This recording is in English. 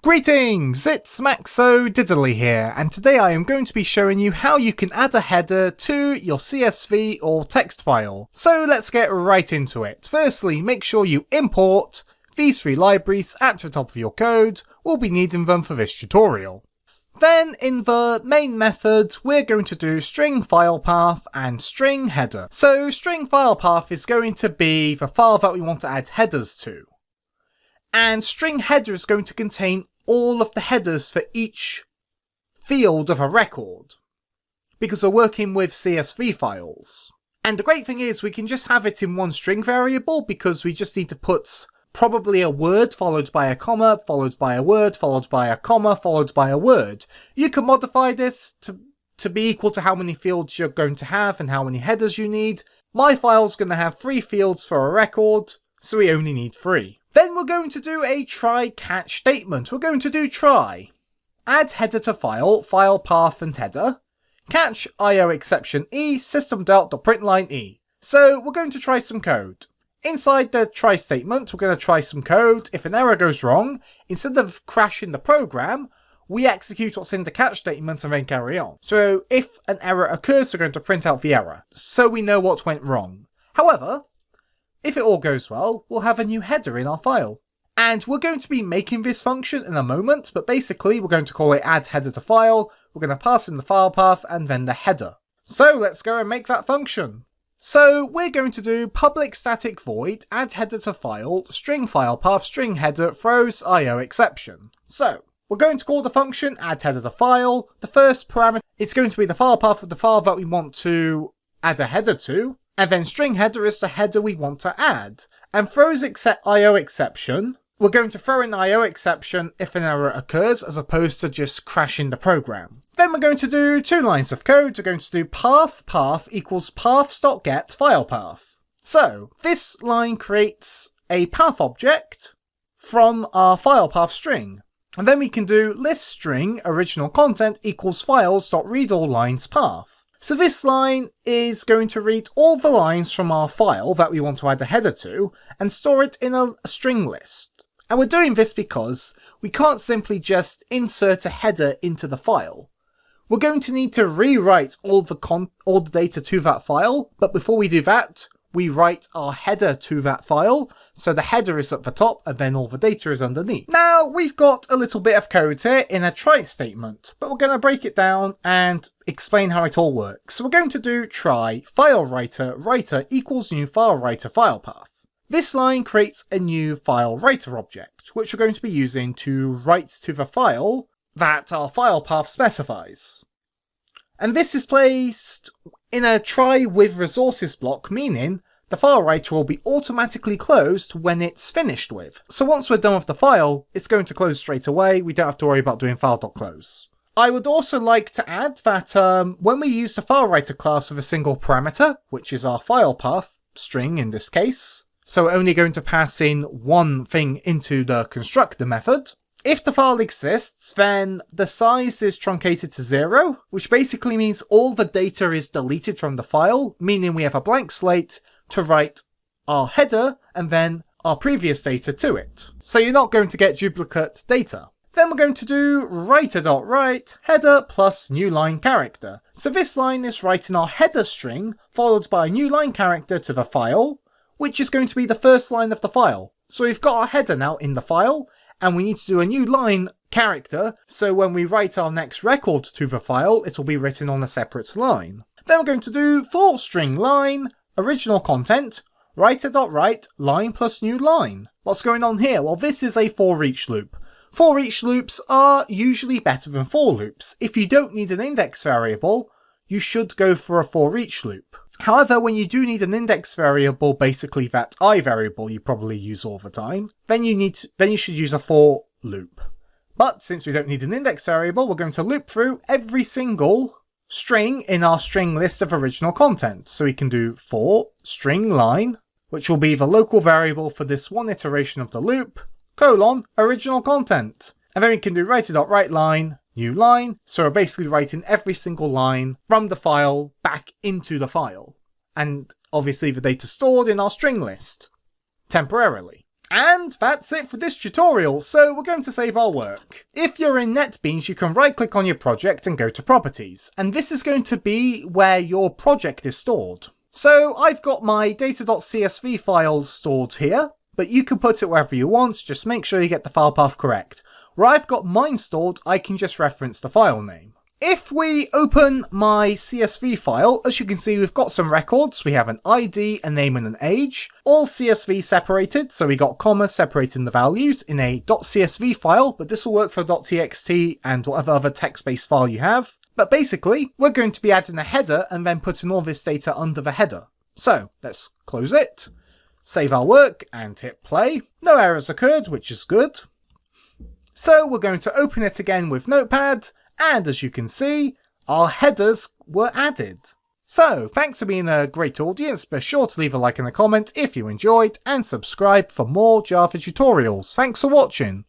Greetings, it's Maxo Diddly here, and today I am going to be showing you how you can add a header to your CSV or text file. So let's get right into it. Firstly, make sure you import these three libraries at the top of your code. We'll be needing them for this tutorial. Then in the main method, we're going to do string file path and string header. So string file path is going to be the file that we want to add headers to. And string header is going to contain all of the headers for each field of a record, because we're working with CSV files. And the great thing is we can just have it in one string variable, because we just need to put probably a word followed by a comma, followed by a word, followed by a comma, followed by a word. You can modify this to be equal to how many fields you're going to have and how many headers you need. My file's going to have 3 fields for a record, so we only need 3. Then we're going to do a try catch statement. We're going to do try. Add header to file, file path and header. Catch IO exception E, system.println E. So we're going to try some code. Inside the try statement, we're going to try some code. If an error goes wrong, instead of crashing the program, we execute what's in the catch statement and then carry on. So if an error occurs, we're going to print out the error, so we know what went wrong. However, if it all goes well, we'll have a new header in our file. And we're going to be making this function in a moment, but basically we're going to call it add header to file, we're going to pass in the file path and then the header. So let's go and make that function. So we're going to do public static void add header to file, string file path, string header, throws IO exception. So we're going to call the function add header to file. The first parameter is going to be the file path of the file that we want to add a header to. And then string header is the header we want to add. And throws IO exception, we're going to throw in IO exception if an error occurs, as opposed to just crashing the program. Then we're going to do 2 lines of code. We're going to do path equals paths.get file path. So this line creates a path object from our file path string. And then we can do list string original content equals files.readAllLines path. So this line is going to read all the lines from our file that we want to add a header to and store it in a string list. And we're doing this because we can't simply just insert a header into the file. We're going to need to rewrite all the data to that file, but before we do that, we write our header to that file, so the header is at the top and then all the data is underneath. Now we've got a little bit of code here in a try statement, but we're going to break it down and explain how it all works. So we're going to do try file writer equals new file writer file path. This line creates a new file writer object, which we're going to be using to write to the file that our file path specifies. And this is placed in a try with resources block, meaning the file writer will be automatically closed when it's finished with. So once we're done with the file, it's going to close straight away. We don't have to worry about doing file.close. I would also like to add that when we use the file writer class with a single parameter, which is our file path string in this case, so we're only going to pass in one thing into the constructor method. If the file exists, then the size is truncated to 0, which basically means all the data is deleted from the file, meaning we have a blank slate to write our header and then our previous data to it. So you're not going to get duplicate data. Then we're going to do writer.write header plus new line character. So this line is writing our header string followed by a new line character to the file, which is going to be the first line of the file. So we've got our header now in the file, and we need to do a new line character, so when we write our next record to the file, it will be written on a separate line. Then we're going to do for string line, original content, writer.write, line plus new line. What's going on here? Well, this is a for each loop. For each loops are usually better than for loops. If you don't need an index variable, you should go for a for each loop. However, when you do need an index variable, basically that I variable you probably use all the time, then you should use a for loop. But since we don't need an index variable, we're going to loop through every single string in our string list of original content. So we can do for string line, which will be the local variable for this one iteration of the loop, colon original content. And then we can do writer.write line, new line, so we're basically writing every single line from the file back into the file. And obviously the data stored in our string list, temporarily. And that's it for this tutorial, so we're going to save our work. If you're in NetBeans, you can right click on your project and go to Properties, and this is going to be where your project is stored. So I've got my data.csv file stored here, but you can put it wherever you want, just make sure you get the file path correct. Where I've got mine stored, I can just reference the file name. If we open my CSV file, as you can see, we've got some records. We have an ID, a name and an age. All CSV separated, so we got commas separating the values in a .csv file, but this will work for .txt and whatever other text-based file you have. But basically, we're going to be adding a header and then putting all this data under the header. So let's close it, save our work and hit play. No errors occurred, which is good. So we're going to open it again with Notepad, and as you can see, our headers were added. So thanks for being a great audience, be sure to leave a like and a comment if you enjoyed, and subscribe for more Java tutorials. Thanks for watching.